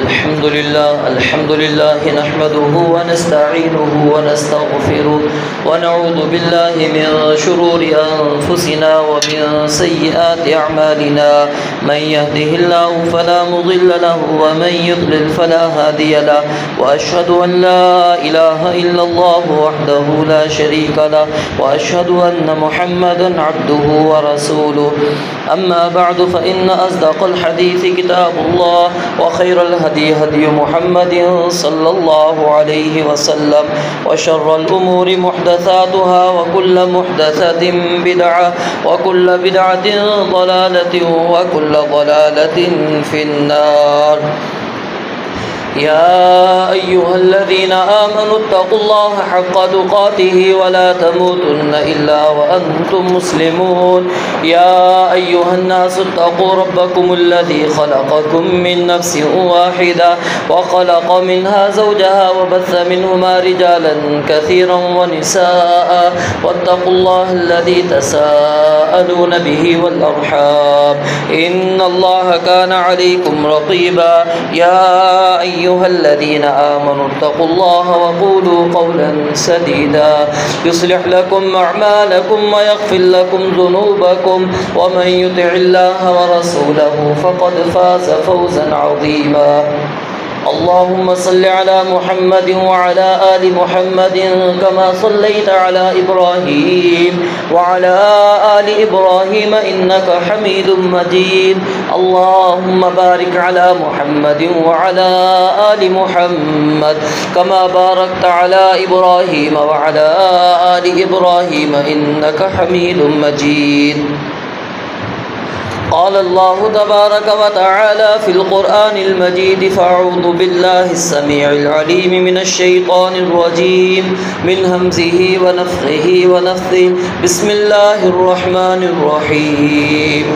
الحمد لله نحمده ونستعينه ونستغفره ونعوذ بالله من شرور أنفسنا ومن سيئات أعمالنا من يهده الله فلا مضل له ومن يضلل فلا هادي له وأشهد أن لا إله إلا الله وحده لا شريك له وأشهد أن محمدا عبده ورسوله أما بعد فإن أصدق الحديث كتاب الله وخير الهدي هدي محمد صلى الله عليه وسلم وشر الأمور محدثاتها وكل محدثة بدعة وكل بدعة ضلالة وكل ضلالة في النار يا أيها الذين آمنوا اتقوا الله حق تقاته ولا تموتن إلا وأنتم مسلمون يا أيها الناس اتقوا ربكم الذي خلقكم من نفس واحدة وخلق منها زوجها وبث منهما رجالا كثيرا ونساء واتقوا الله الذي تساءلون به والأرحام إن الله كان عليكم رقيبا يا أيها الذين آمنوا اتقوا الله وقولوا قولا سديدا يصلح لكم أعمالكم ويغفر لكم ذنوبكم ومن يطع الله ورسوله فقد فاز فوزا عظيما اللهم صل على محمد وعلى آل محمد كما صليت على إبراهيم وعلى آل إبراهيم إنك حميد مجيد اللهم بارك على محمد وعلى آل محمد كما باركت على إبراهيم وعلى آل إبراهيم إنك حميد مجيد قال الله تبارك وتعالى في القرآن المجيد فأعوذ بالله السميع العليم من الشيطان الرجيم من همزه ونفخه ونفثه بسم الله الرحمن الرحيم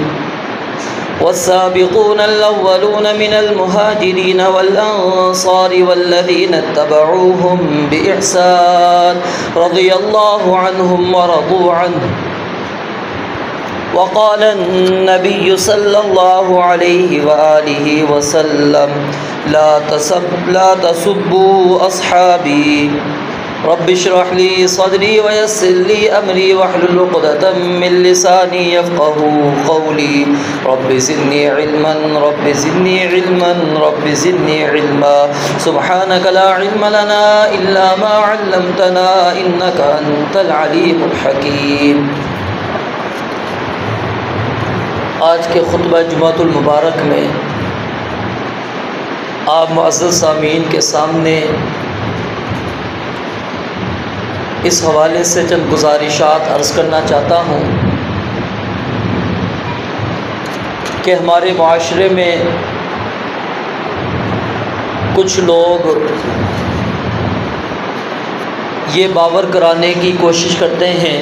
والسابقون الأولون من المهاجرين والأنصار والذين اتبعوهم بإحسان رضي الله عنهم ورضوا عنه وقال النبي صلى الله عليه وآله وسلم لا تسبوا أصحابي رب اشرح لي صدري ويسر لي أمري واحلل عقدة من لساني يفقهوا قولي رب زدني علما رب زدني علما رب زدني علما سبحانك لا علم لنا إلا ما علمتنا إنك أنت العليم الحكيم آج کے خطبہ جمعۃ المبارک میں آپ معزز سامعین کے سامنے اس حوالے سے چند گزارشات عرض کرنا چاہتا ہوں کہ ہمارے معاشرے میں کچھ لوگ یہ باور کرانے کی کوشش کرتے ہیں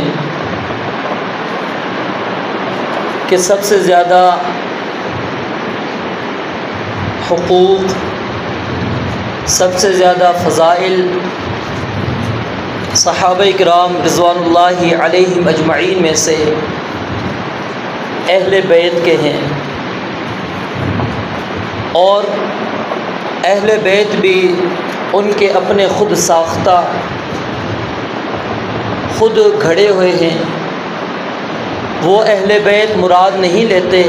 کہ سب سے زیادہ حقوق، سب سے زیادہ فضائل صحابہ کرام رضوان اللہ علیہم اجمعین میں سے اہل بیت کے ہیں، اور اہل بیت بھی ان کے اپنے خود ساختہ، خود گھڑے ہوئے ہیں۔ وہ اہل بیت مراد نہیں لیتے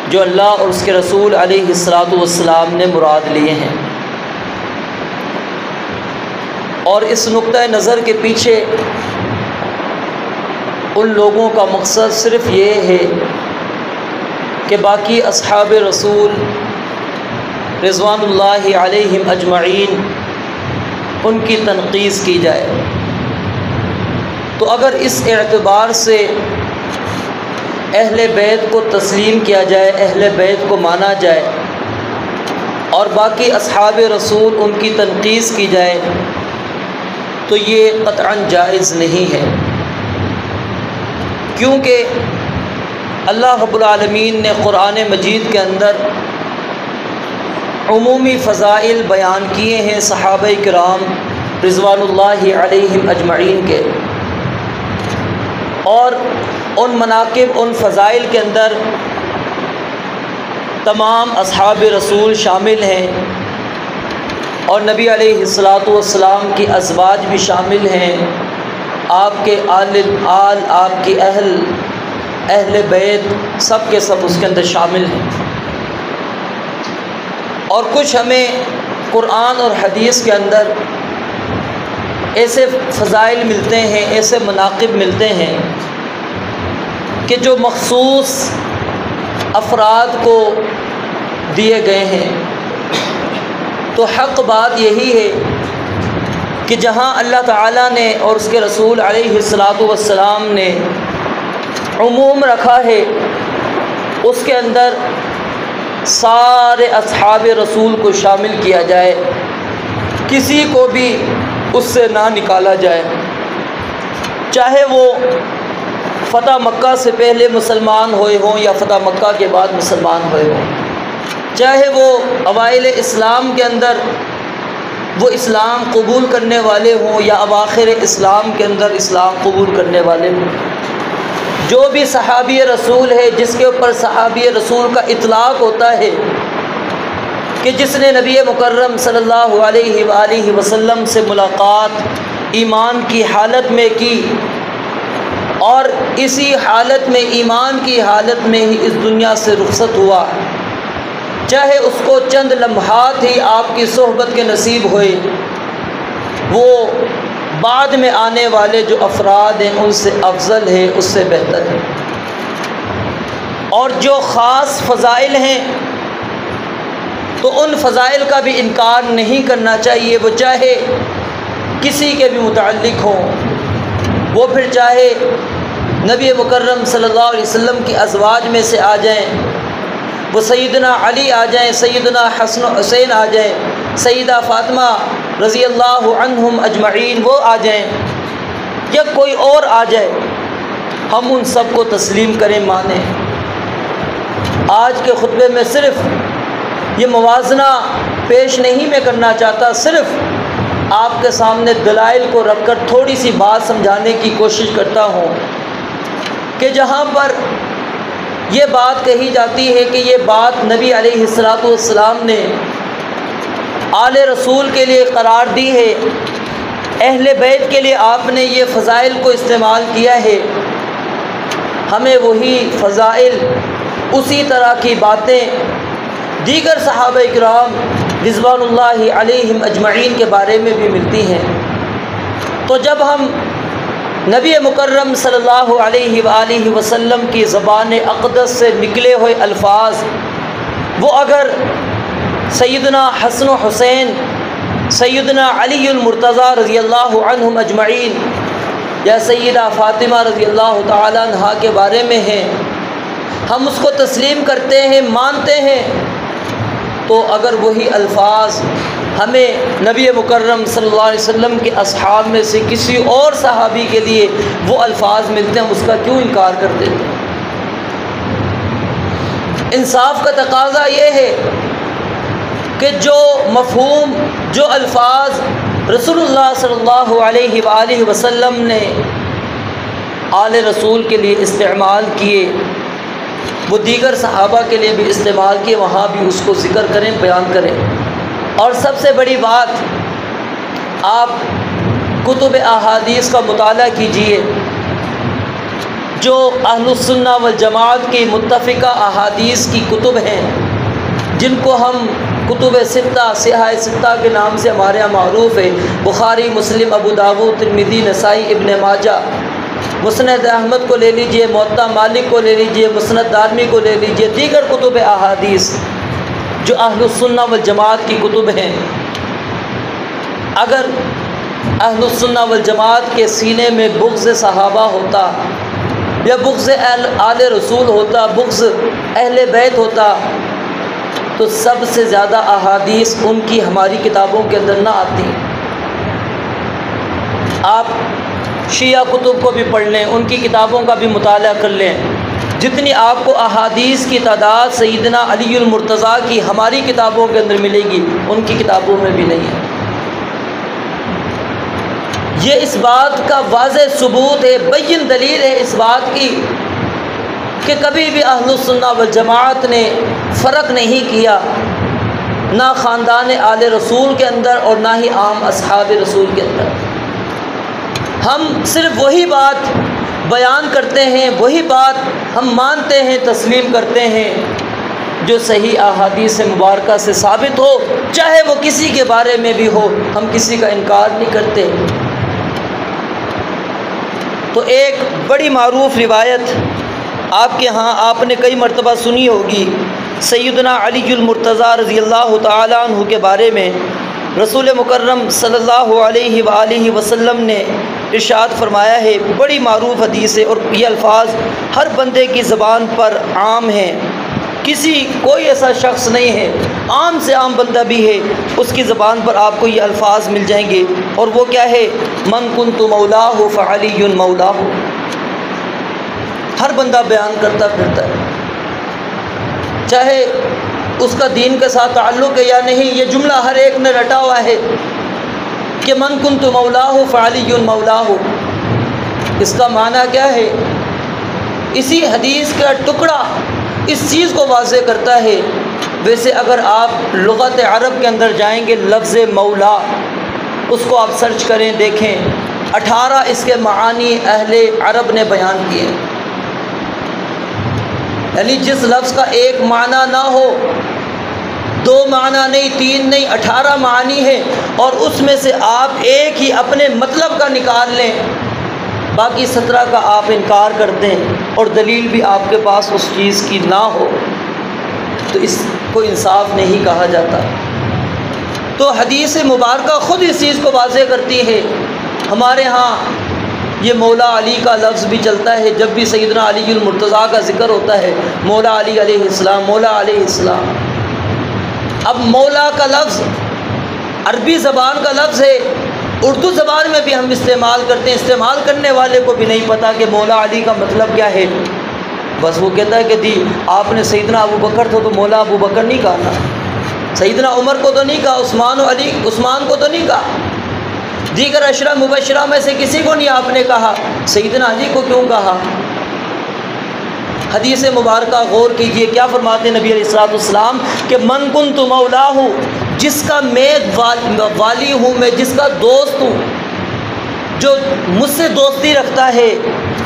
جو اللہ اور اس کے رسول علیہ الصلاۃ والسلام نے مراد لیے ہیں، اور اس نقطۂ نظر کے پیچھے ان لوگوں کا مقصد صرف یہ ہے کہ باقی اصحاب رسول رضوان اللہ علیہم اجمعین ان کی تنقیص کی جائے۔ تو اگر اس اعتبار سے اہل بیت کو تسلیم کیا جائے، اہل بیت کو مانا جائے، اور باقی اصحاب رسول ان کی تنقیص کی جائے، تو یہ قطعاً جائز نہیں ہے، کیونکہ اللہ رب العالمین نے قرآن مجید کے اندر عمومی فضائل بیان کیے ہیں صحابہ کرام رضوان اللہ علیہم اجمعین کے، اور ان مناقب، ان فضائل کے اندر تمام اصحاب رسول شامل ہیں، اور نبی علیہ السلام کی ازواج بھی شامل ہیں، آپ کے آل آپ کی اہل بیت سب کے سب اس کے اندر شامل ہیں۔ اور کچھ ہمیں قرآن اور حدیث کے اندر ایسے فضائل ملتے ہیں، ایسے مناقب ملتے ہیں کہ جو مخصوص افراد کو دیے گئے ہیں۔ تو حق بات یہی ہے کہ جہاں اللہ تعالیٰ نے اور اس کے رسول علیہ السلام نے عموم رکھا ہے، اس کے اندر سارے اصحاب رسول کو شامل کیا جائے، کسی کو بھی اس سے نہ نکالا جائے، چاہے وہ فتح مکہ سے پہلے مسلمان ہوئے ہوں یا فتح مکہ کے بعد مسلمان ہوئے ہوں، چاہے وہ اوائل اسلام کے اندر وہ اسلام قبول کرنے والے ہوں یا اواخر اسلام کے اندر اسلام قبول کرنے والے ہوں، جو بھی صحابی رسول ہے جس کے اوپر صحابی رسول کا اطلاق ہوتا ہے کہ جس نے نبی مکرم صلی اللہ علیہ وآلہ وسلم سے ملاقات ایمان کی حالت میں کی، اور اسی حالت میں ایمان کی حالت میں ہی اس دنیا سے رخصت ہوا، چاہے اس کو چند لمحات ہی آپ کی صحبت کے نصیب ہوئے، وہ بعد میں آنے والے جو افراد ہیں ان سے افضل ہے، اس سے بہتر ہے۔ اور جو خاص فضائل ہیں تو ان فضائل کا بھی انکار نہیں کرنا چاہیے، وہ چاہے کسی کے بھی متعلق ہوں، وہ پھر چاہے نبی مکرم صلی اللہ علیہ وسلم کی ازواج میں سے آ جائیں، وہ سیدنا علی آ جائیں، سیدنا حسن و حسین آ جائیں، سیدہ فاطمہ رضی اللہ عنہم اجمعین وہ آ جائیں، یا کوئی اور آ جائے، ہم ان سب کو تسلیم کریں، مانیں۔ آج کے خطبے میں صرف یہ موازنہ پیش نہیں میں کرنا چاہتا، صرف آپ کے سامنے دلائل کو رکھ کر تھوڑی سی بات سمجھانے کی کوشش کرتا ہوں کہ جہاں پر یہ بات کہی جاتی ہے کہ یہ بات نبی علیہ السلام نے آل رسول کے لیے قرار دی ہے، اہل بیت کے لیے آپ نے یہ فضائل کو استعمال کیا ہے، ہمیں وہی فضائل، اسی طرح کی باتیں دیگر صحابہ کرام رضوان اللہ علیہم اجمعین کے بارے میں بھی ملتی ہیں۔ تو جب ہم نبی مکرم صلی اللہ علیہ وآلہ وسلم کی زبان اقدس سے نکلے ہوئے الفاظ، وہ اگر سیدنا حسن و حسین، سیدنا علی المرتضیٰ رضی اللہ عنہم اجمعین یا سیدہ فاطمہ رضی اللہ تعالی عنہا کے بارے میں ہیں، ہم اس کو تسلیم کرتے ہیں، مانتے ہیں، تو اگر وہی الفاظ ہمیں نبی مکرم صلی اللہ علیہ وسلم کے اصحاب میں سے کسی اور صحابی کے لیے وہ الفاظ ملتے ہیں، ہم اس کا کیوں انکار کر دیتے ہیں؟ انصاف کا تقاضا یہ ہے کہ جو مفہوم، جو الفاظ رسول اللہ صلی اللہ علیہ وآلہ وسلم نے آل رسول کے لیے استعمال کیے، وہ دیگر صحابہ کے لیے بھی استعمال کیے، وہاں بھی اس کو ذکر کریں، بیان کریں۔ اور سب سے بڑی بات، آپ کتب احادیث کا مطالعہ کیجئے، جو اہل السنہ والجماعت کی متفقہ احادیث کی کتب ہیں، جن کو ہم کتب ستہ، سیاہ ستہ کے نام سے ہمارے یہاں معروف ہے، بخاری، مسلم، ابو داؤد، ترمذی، نسائی، ابن ماجہ، مسند احمد کو لے لیجئے، موطا مالک کو لے لیجئے، مسند دارمی کو لے لیجئے، دیگر کتب احادیث جو اہل السنہ والجماعت کی کتب ہیں، اگر اہل السنہ والجماعت کے سینے میں بغض صحابہ ہوتا یا بغض آل رسول ہوتا، بغض اہل بیت ہوتا، تو سب سے زیادہ احادیث ان کی ہماری کتابوں کے اندر نہ آتی۔ آپ شیعہ کتب کو بھی پڑھ لیں، ان کی کتابوں کا بھی مطالعہ کر لیں، جتنی آپ کو احادیث کی تعداد سیدنا علی المرتضیٰ کی ہماری کتابوں کے اندر ملے گی، ان کی کتابوں میں بھی نہیں ہے۔ یہ اس بات کا واضح ثبوت ہے، بین دلیل ہے اس بات کی کہ کبھی بھی اہل السنہ والجماعت نے فرق نہیں کیا، نہ خاندان آل رسول کے اندر اور نہ ہی عام اصحاب رسول کے اندر۔ ہم صرف وہی بات بیان کرتے ہیں، وہی بات ہم مانتے ہیں، تسلیم کرتے ہیں جو صحیح احادیث مبارکہ سے ثابت ہو، چاہے وہ کسی کے بارے میں بھی ہو، ہم کسی کا انکار نہیں کرتے۔ تو ایک بڑی معروف روایت آپ کے ہاں آپ نے کئی مرتبہ سنی ہوگی، سیدنا علی المرتضیٰ رضی اللہ تعالیٰ عنہ کے بارے میں رسول مکرم صلی اللہ علیہ وآلہ وسلم نے ارشاد فرمایا ہے، بڑی معروف حدیث ہے، اور یہ الفاظ ہر بندے کی زبان پر عام ہیں، کوئی ایسا شخص نہیں ہے، عام سے عام بندہ بھی ہے، اس کی زبان پر آپ کو یہ الفاظ مل جائیں گے، اور وہ کیا ہے؟ من کنت مولاہ فعلی مولاہ۔ ہر بندہ بیان کرتا پھرتا ہے، چاہے اس کا دین کے ساتھ تعلق ہے یا نہیں، یہ جملہ ہر ایک نے رٹا ہوا ہے کہ من کنت مولاہ فعلی مولاہ۔ اس کا معنی کیا ہے؟ اسی حدیث کا ٹکڑا اس چیز کو واضح کرتا ہے۔ ویسے اگر آپ لغت عرب کے اندر جائیں گے، لفظ مولا اس کو آپ سرچ کریں، دیکھیں 18 اس کے معانی اہل عرب نے بیان کیے، یعنی جس لفظ کا ایک معنی نہ ہو، 2 معنی نہیں، 3 نہیں، 18 معانی ہے، اور اس میں سے آپ ایک ہی اپنے مطلب کا نکال لیں، باقی 17 کا آپ انکار کر دیں، اور دلیل بھی آپ کے پاس اس چیز کی نہ ہو، تو اس کو انصاف نہیں کہا جاتا۔ تو حدیث مبارکہ خود اس چیز کو واضح کرتی ہے۔ ہمارے ہاں یہ مولا علی کا لفظ بھی چلتا ہے، جب بھی سیدنا علی المرتضیٰ کا ذکر ہوتا ہے، مولا علی علیہ السلام، مولا علیہ السلام۔ اب مولا کا لفظ عربی زبان کا لفظ ہے، اردو زبان میں بھی ہم استعمال کرتے ہیں، استعمال کرنے والے کو بھی نہیں پتہ کہ مولا علی کا مطلب کیا ہے، بس وہ کہتا ہے کہ آپ نے سیدنا ابو بکر تو مولا ابو بکر نہیں کہا نا، سیدنا عمر کو تو نہیں کہا، عثمان کو تو نہیں کہا، دیگر عشرہ مبشرہ میں سے کسی کو نہیں آپ نے کہا، سیدنا علی کو کیوں کہا؟ حدیث مبارکہ غور کیجئے، کیا فرماتے نبی علیہ الصلوۃ والسلام کہ من کنت مولاہ، جس کا میں والی ہوں، میں جس کا دوست ہوں، جو مجھ سے دوستی رکھتا ہے،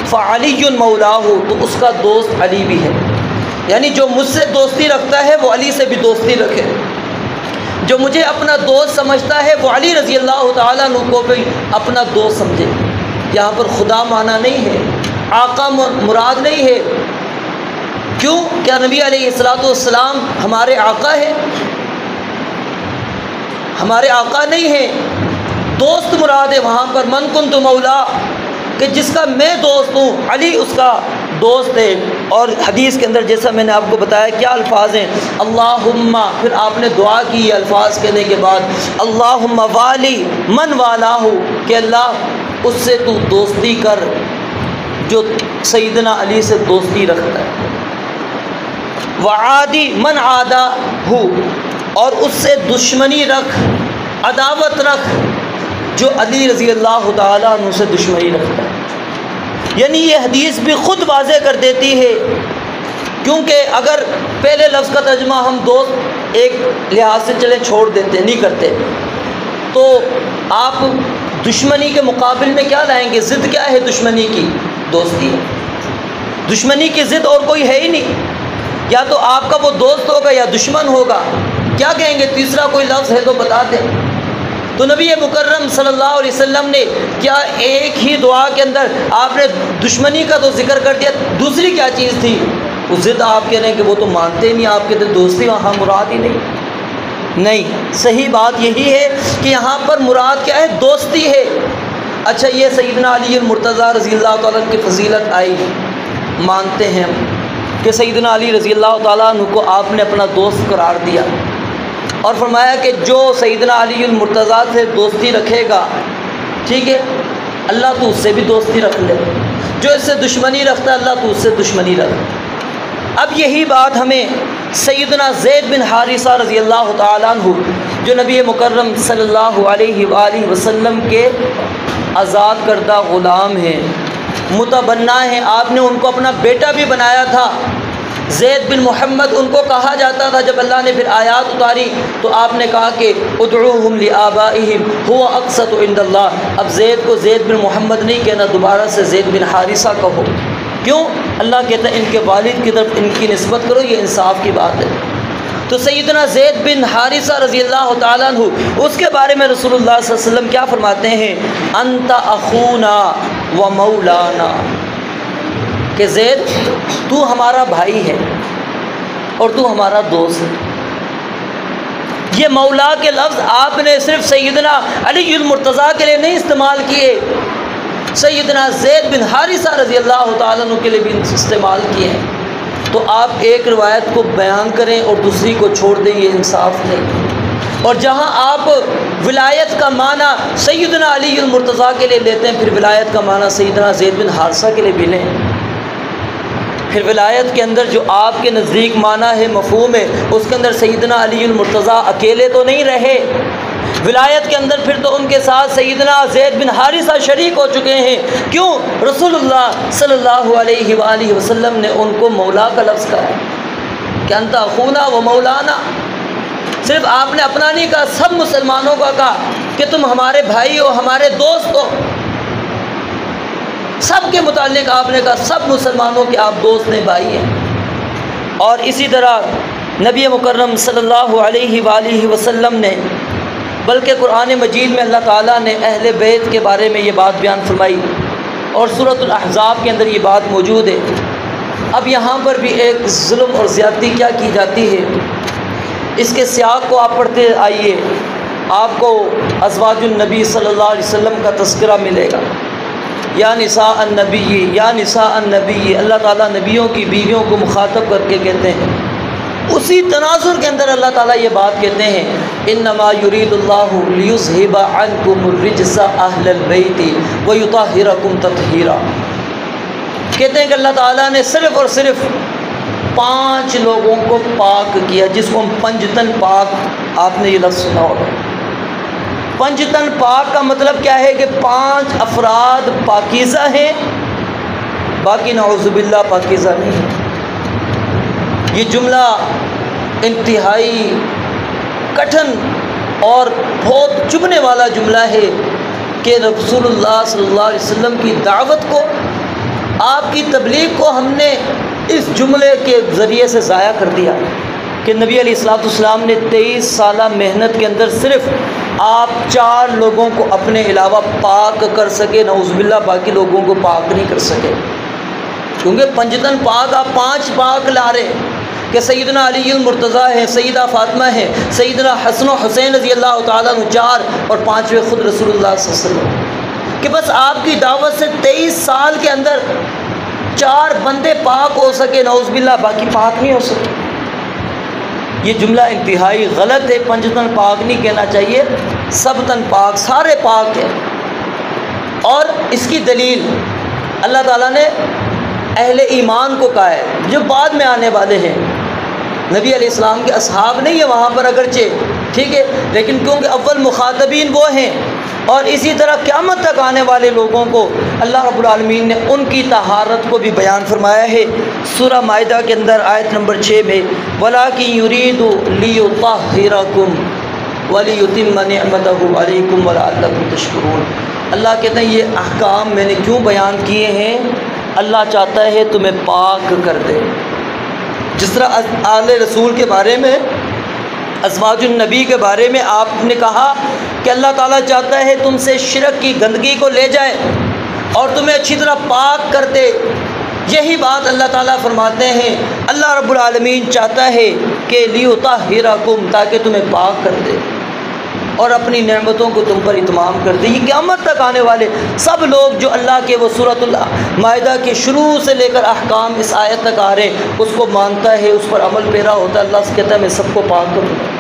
فعلی مولاہ، تو اس کا دوست علی بھی ہے، یعنی جو مجھ سے دوستی رکھتا ہے وہ علی سے بھی دوستی رکھے، جو مجھے اپنا دوست سمجھتا ہے وہ علی رضی اللہ تعالیٰ عنہ کو بھی اپنا دوست سمجھے۔ یہاں پر خدا معنی نہیں ہے، آقا مراد نہیں ہے۔ کیوں؟ کیا نبی علیہ الصلوۃ والسلام ہمارے آقا ہے؟ ہمارے آقا نہیں ہے، دوست مراد ہے وہاں پر، من کنت مولا، کہ جس کا میں دوست ہوں، علی اس کا دوست ہے۔ اور حدیث کے اندر جیسا میں نے آپ کو بتایا کیا الفاظ ہیں، اللہم، پھر آپ نے دعا کی یہ الفاظ کہنے کے بعد، اللہم والی من والاہ، کہ اللہ اس سے تو دوستی کر جو سیدنا علی سے دوستی رکھتا ہے، وعادی من عادہ، اور اس سے دشمنی رکھ، عداوت رکھ جو علی رضی اللہ تعالیٰ عنہ سے دشمنی رکھتا ہے۔ یعنی یہ حدیث بھی خود واضح کر دیتی ہے، کیونکہ اگر پہلے لفظ کا ترجمہ ہم دوست ایک لحاظ سے چلے چھوڑ دیتے، نہیں کرتے، تو آپ دشمنی کے مقابل میں کیا لائیں گے؟ ضد کیا ہے دشمنی کی؟ دوستی ہے۔ دشمنی کی ضد اور کوئی ہے ہی نہیں، یا تو آپ کا وہ دوست ہوگا یا دشمن ہوگا، کیا کہیں گے؟ تیسرا کوئی لفظ ہے تو بتا دیں۔ تو نبی مکرم صلی اللہ علیہ وسلم نے کیا ایک ہی دعا کے اندر آپ نے دشمنی کا تو ذکر کر دیا، دوسری کیا چیز تھی؟ وہ ضد آپ کہہ رہے ہیں کہ وہ تو مانتے نہیں، آپ کہتے دوستی وہاں مراد ہی نہیں، صحیح بات یہی ہے کہ یہاں پر مراد کیا ہے؟ دوستی ہے۔ اچھا، یہ سیدنا علی المرتضیٰ رضی اللہ تعالیٰ عنہ کی فضیلت آئی، مانتے ہیں ہم کہ سیدنا علی رضی اللہ تعالیٰ عنہ کو آپ نے اپنا دوست قرار دیا، اور فرمایا کہ جو سیدنا علی المرتضیٰ سے دوستی رکھے گا، ٹھیک ہے، اللہ تو اس سے بھی دوستی رکھ لے، جو اس سے دشمنی رکھتا ہے اللہ تو اس سے دشمنی رکھ۔ اب یہی بات ہمیں سیدنا زید بن حارثہ رضی اللہ تعالیٰ عنہ، جو نبی مکرم صلی اللہ علیہ وآلہ وسلم کے آزاد کردہ غلام ہیں، متبنا ہیں، آپ نے ان کو اپنا بیٹا بھی بنایا تھا۔ زید بن محمد ان کو کہا جاتا تھا، جب اللہ نے پھر آیات اتاری تو آپ نے کہا کہ ادعوہم لآبائہم هو اقسط عند اللہ۔ اب زید کو زید بن محمد نہیں کہنا، دوبارہ سے زید بن حارثہ کہو۔ کیوں؟ اللہ کہتا ہے ان کے والد کی طرف ان کی نسبت کرو، یہ انصاف کی بات ہے۔ تو سیدنا زید بن حارثہ رضی اللہ تعالیٰ عنہ، اس کے بارے میں رسول اللہ صلی اللہ علیہ وسلم کیا فرماتے ہیں؟ انت اخونا و مولانا، کہ زید تو ہمارا بھائی ہے اور تو ہمارا دوست ہے۔ یہ مولا کے لفظ آپ نے صرف سیدنا علی المرتضیٰ کے لیے نہیں استعمال کیے، سیدنا زید بن حارثہ رضی اللہ تعالیٰ عنہ کے لیے بھی استعمال کیے ہیں۔ تو آپ ایک روایت کو بیان کریں اور دوسری کو چھوڑ دیں، یہ انصاف نہیں۔ اور جہاں آپ ولایت کا معنی سیدنا علی المرتضیٰ کے لیے لیتے ہیں، پھر ولایت کا معنی سیدنا زید بن حارثہ کے لیے بھی لیں۔ پھر ولایت کے اندر جو آپ کے نزدیک معنی ہے، مفہوم ہے، اس کے اندر سیدنا علی المرتضیٰ اکیلے تو نہیں رہے، ولایت کے اندر پھر تو ان کے ساتھ سیدنا زید بن حارثہ شریک ہو چکے ہیں۔ کیوں؟ رسول اللہ صلی اللہ علیہ وآلہ وسلم نے ان کو مولا کا لفظ کہا کہ انت اخونا و مولانا۔ صرف آپ نے اپنا نہیں کہا، سب مسلمانوں کا کہا کہ تم ہمارے بھائی ہو، ہمارے دوست ہو۔ سب کے متعلق آپ نے کہا سب مسلمانوں کے آپ دوست ہیں، بھائی ہیں۔ اور اسی طرح نبی مکرم صلی اللہ علیہ وآلہ وسلم نے، بلکہ قرآن مجید میں اللہ تعالیٰ نے اہل بیت کے بارے میں یہ بات بیان فرمائی، اور سورۃ الاحزاب کے اندر یہ بات موجود ہے۔ اب یہاں پر بھی ایک ظلم اور زیادتی کیا کی جاتی ہے، اس کے سیاق کو آپ پڑھتے آئیے، آپ کو ازواج النبی صلی اللہ علیہ وسلم کا تذکرہ ملے گا۔ یا نساء النبی، یا نساء النبی، اللہ تعالیٰ نبیوں کی بیویوں کو مخاطب کر کے کہتے ہیں۔ اسی تناظر کے اندر اللہ تعالیٰ یہ بات کہتے ہیں، انما یرید اللہ لیذھب عنکم الرجس اہل البیت ویطہرکم تطہیرا۔ کہتے ہیں کہ اللہ تعالیٰ نے صرف اور صرف 5 لوگوں کو پاک کیا، جس کو ہم پنجتن پاک، آپ نے یہ لفظ سنا ہوگا۔ پنجتن پاک کا مطلب کیا ہے کہ 5 افراد پاکیزہ ہیں، باقی نعوذ باللہ پاکیزہ نہیں ہیں۔ یہ جملہ انتہائی کٹھن اور بہت چبھنے والا جملہ ہے کہ رسول اللہ صلی اللہ علیہ وسلم کی دعوت کو، آپ کی تبلیغ کو ہم نے اس جملے کے ذریعے سے ضائع کر دیا کہ نبی علیہ الصلوۃ والسلام نے 23 سالہ محنت کے اندر صرف آپ 4 لوگوں کو اپنے علاوہ پاک کر سکے، نعوذ باللہ باقی لوگوں کو پاک نہیں کر سکے، کیونکہ پنجتن پاک آپ 5 پاک لا رہے کہ سیدنا علی المرتضیٰ ہیں، سیدہ فاطمہ ہیں، سیدنا حسن و حسین رضی اللہ تعالیٰ عنہ 4، اور 5ویں خود رسول اللہ صلی اللہ علیہ وسلم، کہ بس آپ کی دعوت سے 23 سال کے اندر 4 بندے پاک ہو سکے، نعوذ باللہ باقی پاک نہیں ہو سکے۔ یہ جملہ انتہائی غلط ہے، پنجتن پاک نہیں کہنا چاہیے، سب تن پاک، سارے پاک ہیں۔ اور اس کی دلیل اللہ تعالیٰ نے اہل ایمان کو کہا ہے، جو بعد میں آنے والے ہیں، نبی علیہ السلام کے اصحاب نہیں ہے وہاں پر اگرچہ، ٹھیک ہے، لیکن کیونکہ اول مخاطبین وہ ہیں، اور اسی طرح قیامت تک آنے والے لوگوں کو اللہ رب العالمین نے ان کی طہارت کو بھی بیان فرمایا ہے۔ سورہ مائدہ کے اندر آیت نمبر 6 میں وَلَٰكِن يُرِيدُ لِيُطَهِّرَكُمْ وَلِيُتِمَّ نِعْمَتَهُ عَلَيْكُمْ وَلَعَلَّكُمْ تَشْكُرُونَ۔ اللہ کہتے ہیں یہ احکام میں نے کیوں بیان کیے ہیں، اللہ چاہتا ہے تمہیں پاک کر دے۔ جس طرح آل رسول کے بارے میں، ازواج النبی کے بارے میں آپ نے کہا کہ اللہ تعالیٰ چاہتا ہے تم سے شرک کی گندگی کو لے جائے اور تمہیں اچھی طرح پاک کر دے، یہی بات اللہ تعالیٰ فرماتے ہیں اللہ رب العالمین چاہتا ہے کہ لیطہرکم، تاکہ تمہیں پاک کر دے اور اپنی نعمتوں کو تم پر اتمام کر دے۔ یہ قیامت تک آنے والے سب لوگ جو اللہ کے وہ سورۃ المائدہ کے شروع سے لے کر احکام اس آیت تک آ رہے ہیں، اس کو مانتا ہے، اس پر عمل پیرا ہوتا ہے، اللہ سے کہتا ہے میں سب کو پاک کروں گا۔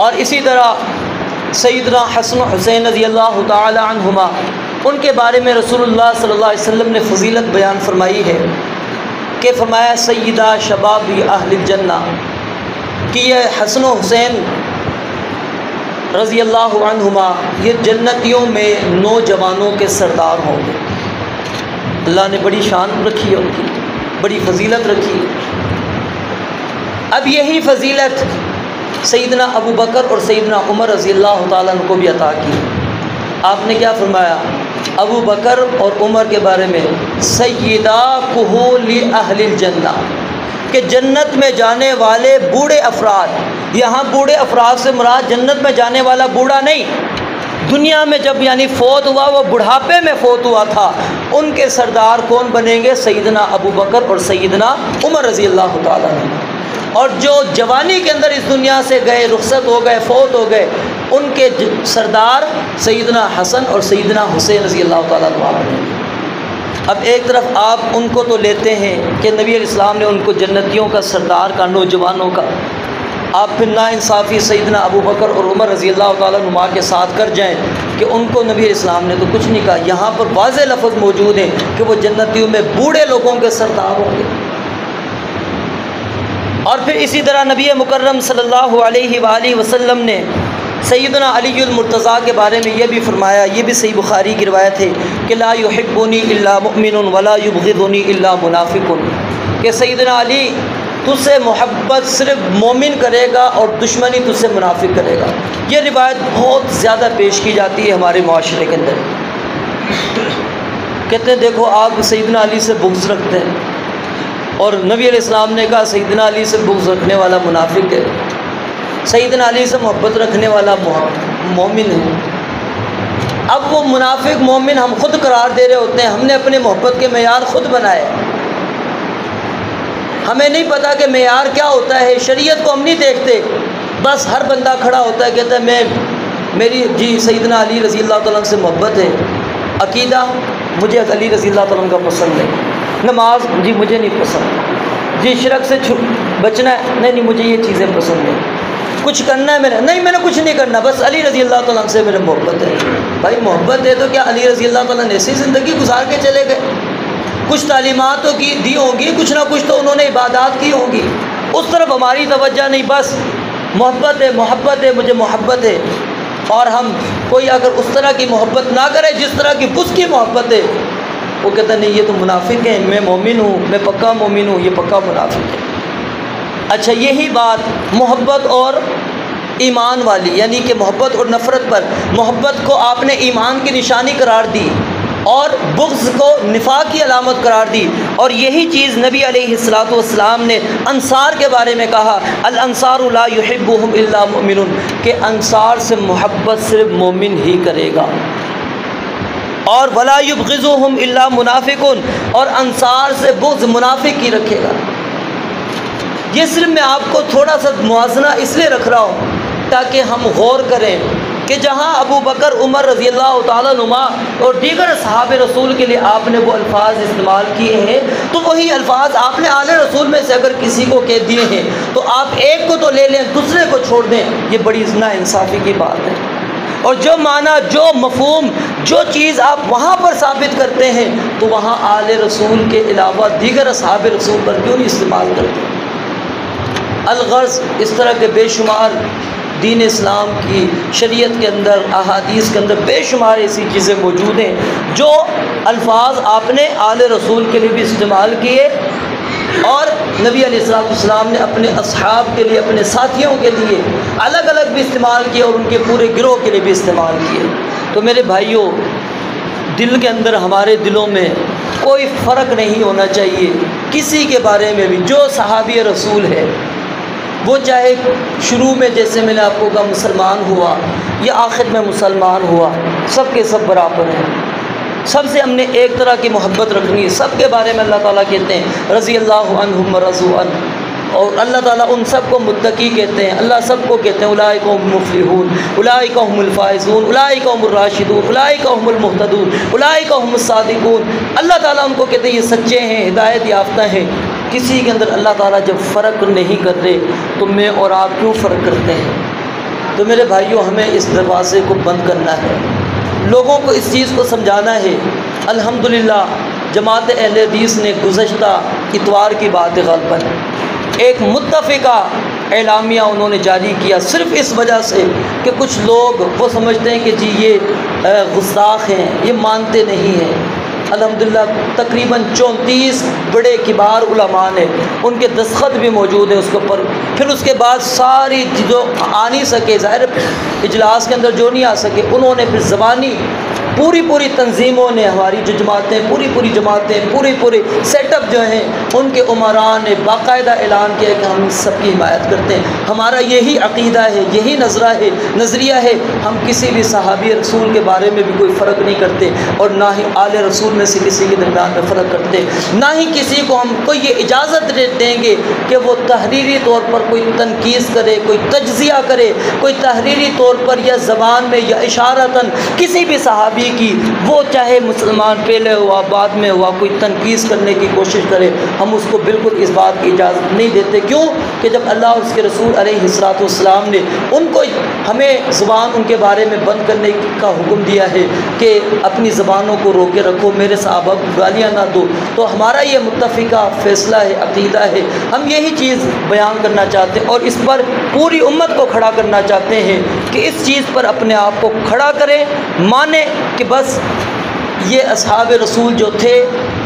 اور اسی طرح سیدنا حسن و حسین رضی اللہ تعالی عنہما، ان کے بارے میں رسول اللہ صلی اللہ علیہ وسلم نے فضیلت بیان فرمائی ہے کہ فرمایا سیدہ شباب اہل الجنہ، کہ یہ حسن و حسین رضی اللہ عنہما یہ جنتیوں میں نوجوانوں کے سردار ہوں گے۔ اللہ نے بڑی شان رکھی ہے ان کی، بڑی فضیلت رکھی ہے۔ اب یہی فضیلت سیدنا ابو بکر اور سیدنا عمر رضی اللہ تعالیٰ عنہ کو بھی عطا کی۔ آپ نے کیا فرمایا ابو بکر اور عمر کے بارے میں؟ سیدہ کہول اہل الجنہ، کہ جنت میں جانے والے بوڑھے افراد، یہاں بوڑھے افراد سے مراد جنت میں جانے والا بوڑھا نہیں، دنیا میں جب یعنی فوت ہوا، وہ بڑھاپے میں فوت ہوا تھا، ان کے سردار کون بنیں گے؟ سیدنا ابو بکر اور سیدنا عمر رضی اللہ تعالیٰ عنہ۔ اور جو جوانی کے اندر اس دنیا سے گئے، رخصت ہو گئے، فوت ہو گئے، ان کے سردار سیدنا حسن اور سیدنا حسین رضی اللہ تعالیٰ عنہ بنیں گے۔ اب ایک طرف آپ ان کو تو لیتے ہیں کہ نبی علیہ السلام نے ان کو جنتیوں کا سردار کا، نوجوانوں کا، آپ پھر ناانصافی سیدنا ابو بکر اور عمر رضی اللہ تعالیٰ عنہ کے ساتھ کر جائیں کہ ان کو نبی علیہ السلام نے تو کچھ نہیں کہا۔ یہاں پر واضح لفظ موجود ہیں کہ وہ جنتیوں میں بوڑھے لوگوں کے سردار ہوں گے۔ اور پھر اسی طرح نبی مکرم صلی اللہ علیہ وآلہ وسلم نے سیدنا علی المرتضیٰ کے بارے میں یہ بھی فرمایا، یہ بھی صحیح بخاری کی روایت ہے کہ لا یحبنی الا مؤمن ولا یبغضنی الا منافق، کہ سیدنا علی تجھ سے محبت صرف مومن کرے گا اور دشمنی تجھ سے منافق کرے گا۔ یہ روایت بہت زیادہ پیش کی جاتی ہے ہمارے معاشرے کے اندر۔ کہتے ہیں دیکھو آپ سیدنا علی سے بغض رکھتے ہیں، اور نبی علیہ السلام نے کہا سیدنا علی سے بغض رکھنے والا منافق ہے، سیدنا علی سے محبت رکھنے والا مومن ہے۔ اب وہ منافق مومن ہم خود قرار دے رہے ہوتے ہیں، ہم نے اپنے محبت کے معیار خود بنائے، ہمیں نہیں پتہ کہ معیار کیا ہوتا ہے، شریعت کو ہم نہیں دیکھتے، بس ہر بندہ کھڑا ہوتا ہے کہتا ہے میری جی سیدنا علی رضی اللہ تعالیٰ عنہ سے محبت ہے، عقیدہ مجھے علی رضی اللہ تعالیٰ عنہ کا پسند ہے، نماز جی مجھے نہیں پسند، جی شرک سے بچنا ہے، نہیں مجھے یہ چیزیں پسند ہیں، کچھ کرنا ہے میں نے کچھ نہیں کرنا، بس علی رضی اللہ تعالیٰ عنہ سے میرے محبت ہے۔ بھائی محبت ہے تو کیا علی رضی اللہ تعالیٰ نے ایسی زندگی گزار کے چلے گئے؟ کچھ تعلیمات تو کی دی ہوں گی، کچھ نہ کچھ تو انہوں نے عبادات کی ہوں گی، اس طرف ہماری توجہ نہیں، بس محبت ہے مجھے محبت ہے۔ اور ہم کوئی اگر اس طرح کی محبت نہ کرے جس طرح کی اس کی محبت ہے، وہ کہتا ہے نہیں یہ تو منافق ہیں، میں مومن ہوں، میں پکا مومن ہوں، یہ پکا منافق ہے۔ اچھا یہی بات محبت اور ایمان والی، یعنی کہ محبت اور نفرت پر، محبت کو آپ نے ایمان کی نشانی قرار دی اور بغض کو نفاق کی علامت قرار دی، اور یہی چیز نبی علیہ الصلوۃ والسلام نے انصار کے بارے میں کہا، الانصار لا یحبهم الا مؤمن، کہ انصار سے محبت صرف مومن ہی کرے گا، اور ولا یبغضهم الا منافق، اور انصار سے بغض منافق ہی رکھے گا۔ یہ صرف میں آپ کو تھوڑا سا موازنہ اس لیے رکھ رہا ہوں تاکہ ہم غور کریں کہ جہاں ابو بکر عمر رضی اللہ تعالیٰ عنہ اور دیگر صحاب رسول کے لیے آپ نے وہ الفاظ استعمال کیے ہیں، تو وہی الفاظ آپ نے آل رسول میں سے اگر کسی کو کہہ دیے ہیں تو آپ ایک کو تو لے لیں، دوسرے کو چھوڑ دیں، یہ بڑی ناانصافی کی بات ہے۔ اور جو معنی، جو مفہوم، جو چیز آپ وہاں پر ثابت کرتے ہیں تو وہاں آل رسول کے علاوہ دیگر اصحاب رسول پر کیوں نہیں استعمال کرتے؟ الغرض اس طرح کے بے شمار دین اسلام کی شریعت کے اندر، احادیث کے اندر بے شمار ایسی چیزیں موجود ہیں جو الفاظ آپ نے آل رسول کے لیے بھی استعمال کیے، اور نبی علیہ السلام نے اپنے اصحاب کے لیے، اپنے ساتھیوں کے لیے الگ الگ بھی استعمال کیے، اور ان کے پورے گروہ کے لیے بھی استعمال کیے۔ تو میرے بھائیوں، دل کے اندر، ہمارے دلوں میں کوئی فرق نہیں ہونا چاہیے کسی کے بارے میں بھی۔ جو صحابی رسول ہے وہ چاہے شروع میں جیسے میں نے آپ کو کہا مسلمان ہوا یا آخر میں مسلمان ہوا، سب کے سب برابر ہیں، سب سے ہم نے ایک طرح کی محبت رکھنی ہے۔ سب کے بارے میں اللہ تعالیٰ کہتے ہیں رضی اللہ عنہم ورضوا عنہ، اور اللہ تعالیٰ ان سب کو متقی کہتے ہیں، اللہ سب کو کہتے ہیں اولئک هم المفلحون، اولئک هم الفائزون، اولئک هم الراشدون، اولئک هم المهتدون، اولئک هم الصادقون۔ اللہ تعالیٰ ان کو کہتے ہیں یہ سچے ہیں، ہدایت یافتہ ہیں۔ کسی کے اندر اللہ تعالیٰ جب فرق نہیں کر رہے تو میں اور آپ کیوں فرق کرتے ہیں؟ تو میرے بھائیوں، ہمیں اس دروازے کو بند کرنا ہے، لوگوں کو اس چیز کو سمجھانا ہے۔ الحمدللہ جماعت اہل حدیث نے گزشتہ اتوار کی بات غالباً ایک متفقہ اعلامیہ انہوں نے جاری کیا، صرف اس وجہ سے کہ کچھ لوگ وہ سمجھتے ہیں کہ جی یہ گستاخ ہیں، یہ مانتے نہیں ہیں۔ الحمدللہ تقریباً 34 بڑے کبار علماء نے ان کے دستخط بھی موجود ہیں اس کے اوپر. پھر اس کے بعد ساری جو آ نہیں سکے ظاہر اجلاس کے اندر جو نہیں آ سکے انہوں نے پھر زبانی پوری تنظیموں نے ہماری جو جماعتیں پوری جماعتیں پورے سیٹ اپ جو ہیں ان کے عمراء نے باقاعدہ اعلان کیا کہ ہم سب کی حمایت کرتے ہیں. ہمارا یہی عقیدہ ہے, یہی نظریہ ہے. ہم کسی بھی صحابی رسول کے بارے میں بھی کوئی فرق نہیں کرتے اور نہ ہی آل رسول میں سے کسی کے درمیان میں فرق کرتے, نہ ہی کسی کو ہم کوئی یہ اجازت دیں گے کہ وہ تحریری طور پر کوئی تنقید کرے, کوئی تجزیہ کرے, کوئی تحریری طور پر یا زبان میں یا اشارتاً کسی بھی صحابی کی, وہ چاہے مسلمان پہلے ہوا بعد میں ہوا, کوئی تنقید کرنے کی کوشش کرے. ہم اس کو بالکل اس بات کی اجازت نہیں دیتے. کیوں کہ جب اللہ اور اس کے رسول علیہ الصلوۃ والسلام نے ان کو ہمیں زبان ان کے بارے میں بند کرنے کا حکم دیا ہے کہ اپنی زبانوں کو روکے رکھو, میرے صحابہ کو گالیاں نہ دو, تو ہمارا یہ متفقہ فیصلہ ہے, عقیدہ ہے. ہم یہی چیز بیان کرنا چاہتے ہیں اور اس پر پوری امت کو کھڑا کرنا چاہتے ہیں کہ اس چیز پر اپنے آپ کو کھڑا کریں, مانیں کہ بس یہ اصحاب رسول جو تھے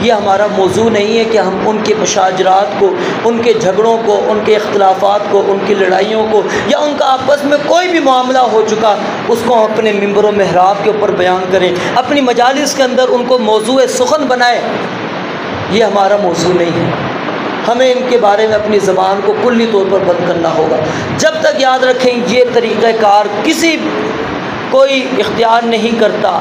یہ ہمارا موضوع نہیں ہے کہ ہم ان کے مشاجرات کو, ان کے جھگڑوں کو, ان کے اختلافات کو, ان کی لڑائیوں کو یا ان کا آپس میں کوئی بھی معاملہ ہو چکا اس کو اپنے ممبر و محراب کے اوپر بیان کریں, اپنی مجالس کے اندر ان کو موضوع سخن بنائیں. یہ ہمارا موضوع نہیں ہے. ہمیں ان کے بارے میں اپنی زبان کو کلی طور پر بند کرنا ہوگا. جب تک یاد رکھیں یہ طریقہ کار کوئی اختیار نہیں کرتا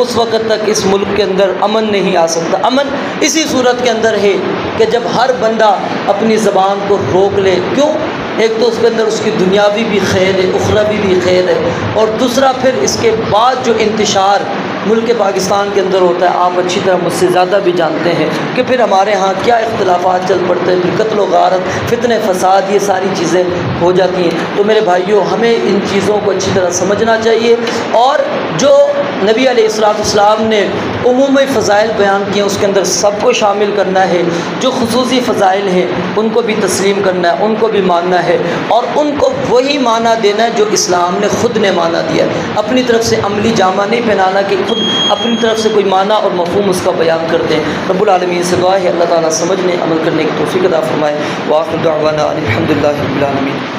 اس وقت تک اس ملک کے اندر امن نہیں آ سکتا. امن اسی صورت کے اندر ہے کہ جب ہر بندہ اپنی زبان کو روک لے. کیوں؟ ایک تو اس کے اندر اس کی دنیاوی بھی خیر ہے, اخروی بھی خیر ہے, اور دوسرا پھر اس کے بعد جو انتشار ملک پاکستان کے اندر ہوتا ہے, آپ اچھی طرح مجھ سے زیادہ بھی جانتے ہیں کہ پھر ہمارے ہاں کیا اختلافات چل پڑتے ہیں, پھر قتل و غارت, فتنے فساد, یہ ساری چیزیں ہو جاتی ہیں. تو میرے بھائیوں ہمیں ان چیزوں کو اچھی طرح سمجھنا چاہیے اور جو نبی علیہ الصلوۃ والسلام نے عمومی فضائل بیان کیے اس کے اندر سب کو شامل کرنا ہے. جو خصوصی فضائل ہیں ان کو بھی تسلیم کرنا ہے, ان کو بھی ماننا ہے اور ان کو وہی معنی دینا ہے جو اسلام نے خود نے معنی دیا ہے. اپنی طرف سے عملی جامہ نہیں پہنانا کہ خود اپنی طرف سے کوئی معنی اور مفہوم اس کا بیان کرتے ہیں. رب العالمین سے دعا ہے اللہ تعالیٰ سمجھنے عمل کرنے کی توفیق عطا فرمائے. وآخر دعوانا الحمدللہ رب العالمین.